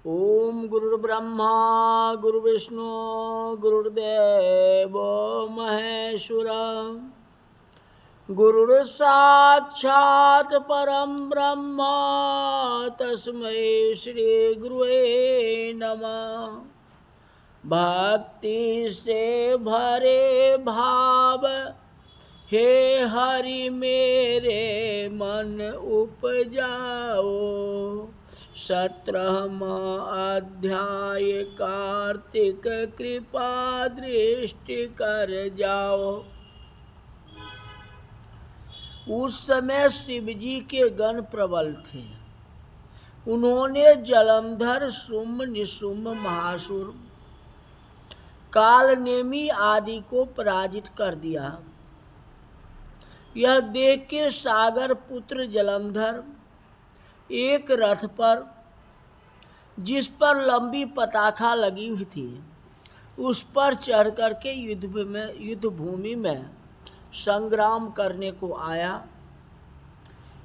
ओम गुरुर्ब्रह्मा गुरुविष्णु गुरुर्देव महेश्वर गुरुर्साक्षात् परम ब्रह्म तस्मै श्री गुरुवे नमः। भक्ति से भरे भाव हे हरि मेरे मन उपजाओ। 17वां अध्याय कार्तिक कृपा दृष्टि कर जाओ। उस समय शिवजी के गण प्रबल थे। उन्होंने जलंधर, शुंभ, निशुंभ, महासुर, कालनेमी आदि को पराजित कर दिया। यह देख के सागर पुत्र जलंधर एक रथ पर, जिस पर लंबी पताका लगी हुई थी, उस पर चढ़ करके युद्ध भूमि में संग्राम करने को आया।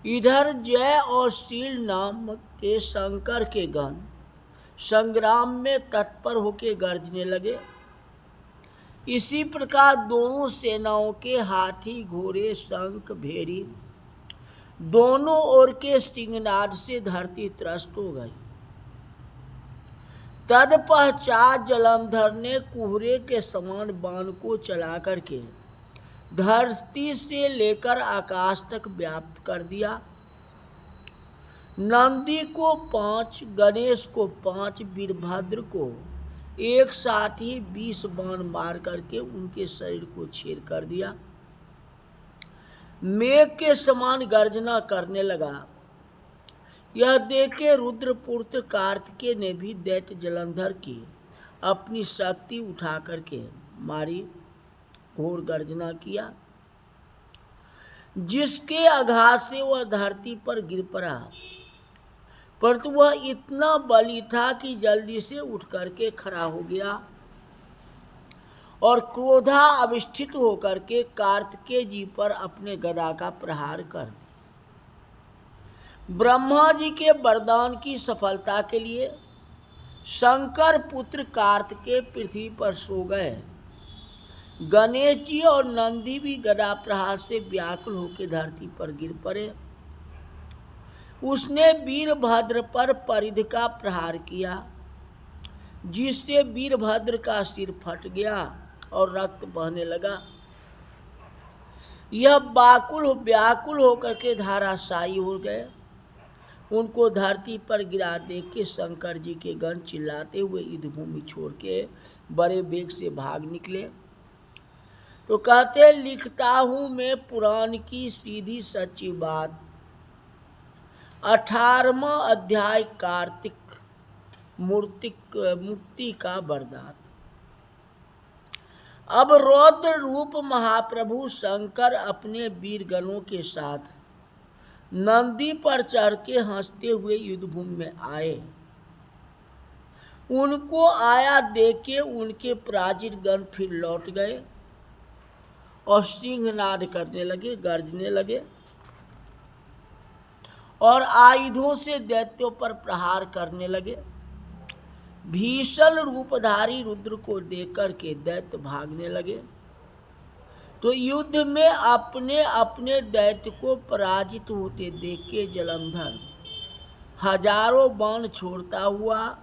इधर जय और शील नाम के शंकर के गण संग्राम में तत्पर होकर गरजने लगे। इसी प्रकार दोनों सेनाओं के हाथी, घोड़े, शंख, भेड़ी दोनों ओर के सिंहनाद से धरती त्रस्त हो गई। तत्पश्चात जलंधर ने कुहरे के समान बाण को चला करके धरती से लेकर आकाश तक व्याप्त कर दिया। नंदी को 5, गणेश को 5, वीरभद्र को एक साथ ही 20 बाण मार करके उनके शरीर को छेद कर दिया। मेघ के समान गर्जना करने लगा। यह देख के रुद्रपुत्र कार्तिकेय ने भी दैत्य जलंधर की अपनी शक्ति उठा करके मारी, घोर गर्जना किया, जिसके आघात से वह धरती पर गिर पड़ा। परंतु वह इतना बली था कि जल्दी से उठ करके खड़ा हो गया और क्रोधा अविष्ठित होकर के कार्तिकेय जी पर अपने गदा का प्रहार कर दिया। ब्रह्मा जी के वरदान की सफलता के लिए शंकर पुत्र कार्तिकेय पृथ्वी पर सो गए। गणेश जी और नंदी भी गदा प्रहार से व्याकुल होकर धरती पर गिर पड़े। उसने वीरभद्र पर परिध का प्रहार किया, जिससे वीरभद्र का सिर फट गया और रक्त बहने लगा। यह व्याकुल होकर के धाराशायी हो गए। उनको धरती पर गिरा देख के शंकर जी के गण चिल्लाते हुए युद्ध भूमि छोड़ के बड़े वेग से भाग निकले। तो कहते, लिखता हूं मैं पुराण की सीधी सच्ची बात। 18वां अध्याय कार्तिक मुक्ति का वरदान। अब रौद्र रूप महाप्रभु शंकर अपने वीरगणों के साथ नंदी पर चढ़ के हंसते हुए युद्ध भूमि में आए। उनको आया देख के उनके पराजित गण फिर लौट गए और सिंहनाद करने लगे, गर्जने लगे और आयुधों से दैत्यों पर प्रहार करने लगे। भीषण रूपधारी रुद्र को देखकर के दैत्य भागने लगे। तो युद्ध में अपने अपने दैत्य को पराजित होते देख के जलंधर हजारों बाण छोड़ता हुआ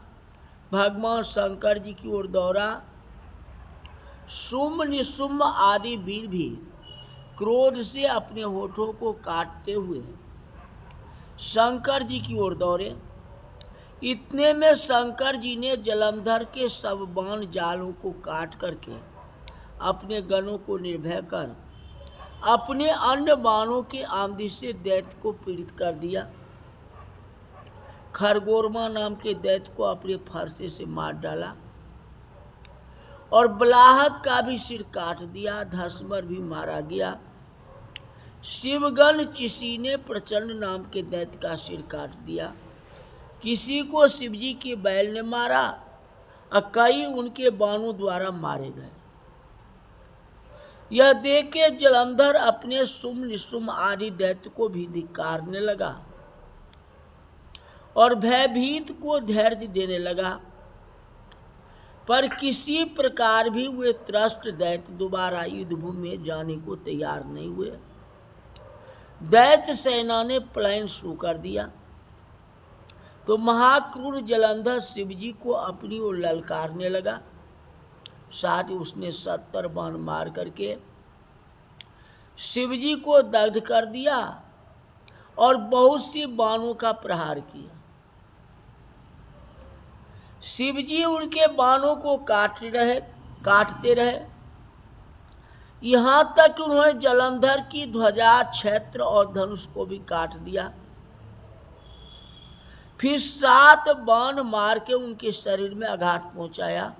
भगवान शंकर जी की ओर दौड़ा। शुंभ, निशुंभ आदि वीर भी क्रोध से अपने होठों को काटते हुए शंकर जी की ओर दौड़े। इतने में शंकर जी ने जलंधर के सब बाण जालों को काट करके अपने गणों को निर्भय कर अपने अन्य बाणों के आमदि से दैत्य को पीड़ित कर दिया। खरगोरमा नाम के दैत्य को अपने फरसे से मार डाला और बलाहक का भी सिर काट दिया। धसमर भी मारा गया। शिवगण किसी ने प्रचंड नाम के दैत्य का सिर काट दिया। किसी को शिवजी के बैल ने मारा और कई उनके बाणों द्वारा मारे गए। यह देख के जलंधर अपने शुंभ, निशुंभ आदि दैत्य को भी धिक्कारने लगा और भयभीत को धैर्य देने लगा, पर किसी प्रकार भी वे त्रस्त दैत्य दोबारा युद्धभूमि में जाने को तैयार नहीं हुए। दैत्य सेना ने पलायन शुरू कर दिया तो महाक्रूर जलंधर शिवजी को अपनी ओर ललकारने लगा। साथ ही उसने 70 बाण मार करके शिवजी को दग्ध कर दिया और बहुत सी बाणों का प्रहार किया। शिवजी उनके बाणों को काटते रहे, यहां तक कि उन्होंने जलंधर की ध्वजा, छत्र और धनुष को भी काट दिया। फिर 7 बाण मार के उनके शरीर में आघात पहुंचाया।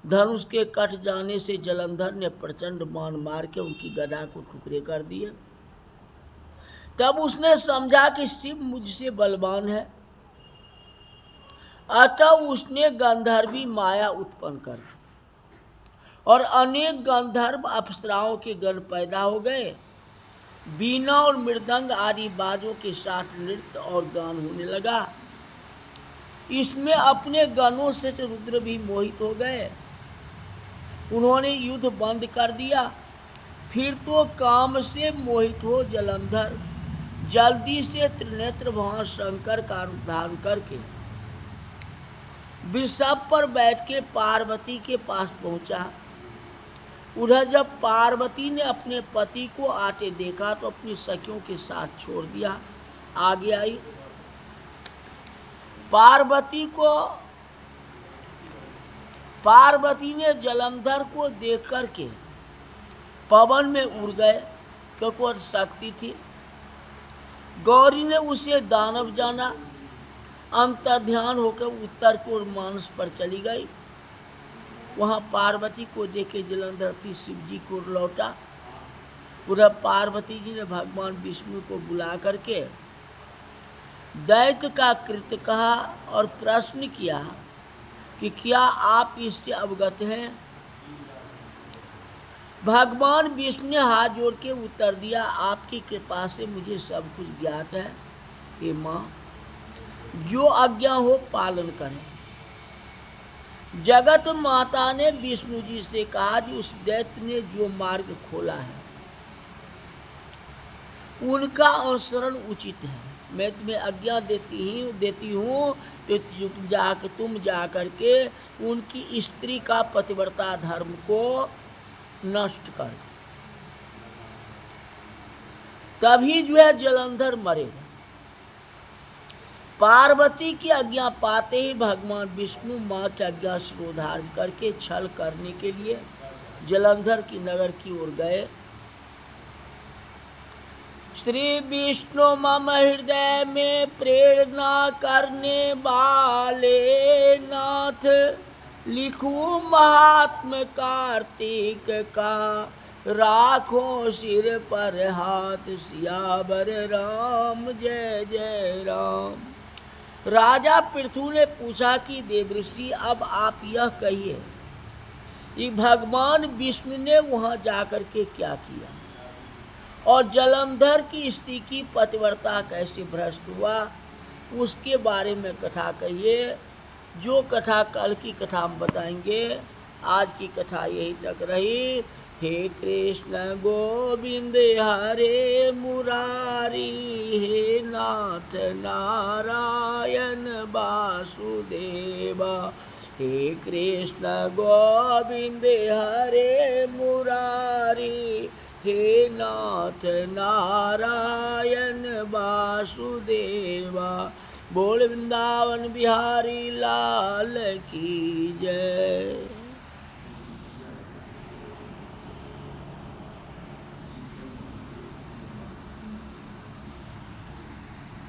धनुष के कट जाने से जलंधर ने प्रचंड बाण मार के उनकी गदा को टुकड़े कर दिए। तब उसने समझा कि शिव मुझसे बलवान है, अतः उसने गंधर्वी माया उत्पन्न कर दी और अनेक गंधर्व अप्सराओं के गण पैदा हो गए। बीना और मृदंग आदि बाजों के साथ नृत्य और गान होने लगा। इसमें अपने गणों से तो रुद्र भी मोहित हो गए। उन्होंने युद्ध बंद कर दिया। फिर तो काम से मोहित हो जलंधर जल्दी से त्रिनेत्र भगवान शंकर का रूप धारण करके वृषभ पर बैठ के पार्वती के पास पहुंचा। उधर जब पार्वती ने अपने पति को आते देखा तो अपनी सखियों के साथ छोड़ दिया, आगे आई। पार्वती ने जलंधर को देख करके पवन में उड़ गए, क्योंकि वह शक्ति थी। गौरी ने उसे दानव जाना, अंतर्ध्यान होकर उत्तर की ओर मानस पर चली गई। वहां पार्वती को देखे जलंधर फिर शिव जी को लौटा। उधर पार्वती जी ने भगवान विष्णु को बुला करके दैत्य का कृत्य कहा और प्रश्न किया कि क्या आप इससे अवगत हैं। भगवान विष्णु ने हाथ जोड़ के उत्तर दिया, आपकी कृपा से मुझे सब कुछ ज्ञात है। हे माँ, जो आज्ञा हो पालन करें। जगत माता ने विष्णु जी से कहा कि उस दैत्य ने जो मार्ग खोला है उनका अनुसरण उचित है। मैं तुम्हें आज्ञा देती हूँ तो तुम जाकर के उनकी स्त्री का पतिव्रता धर्म को नष्ट कर, तभी जो है जलंधर मरेगा। पार्वती की आज्ञा पाते ही भगवान विष्णु माँ की आज्ञा शिरोधार्य करके छल करने के लिए जलंधर की नगर की ओर गए। श्री विष्णु मम हृदय में प्रेरणा करने वाले नाथ, लिखूं महात्म कार्तिक का, राखो सिर पर हाथ, सियावर राम जय जय राम। राजा पृथु ने पूछा कि देवऋषि अब आप यह कहिए कि भगवान विष्णु ने वहां जाकर के क्या किया और जलंधर की स्त्री की पतिव्रता कैसे भ्रष्ट हुआ, उसके बारे में कथा कहिए। जो कथा कल की कथा हम बताएंगे, आज की कथा यही तक रही। हे कृष्ण गोविंद हरे मुरारी, हे नाथ नारायण वासुदेवा। हे कृष्ण गोविंद हरे मुरारी, हे नाथ नारायण वासुदेवा। बोल वृंदावन बिहारी लाल की जय।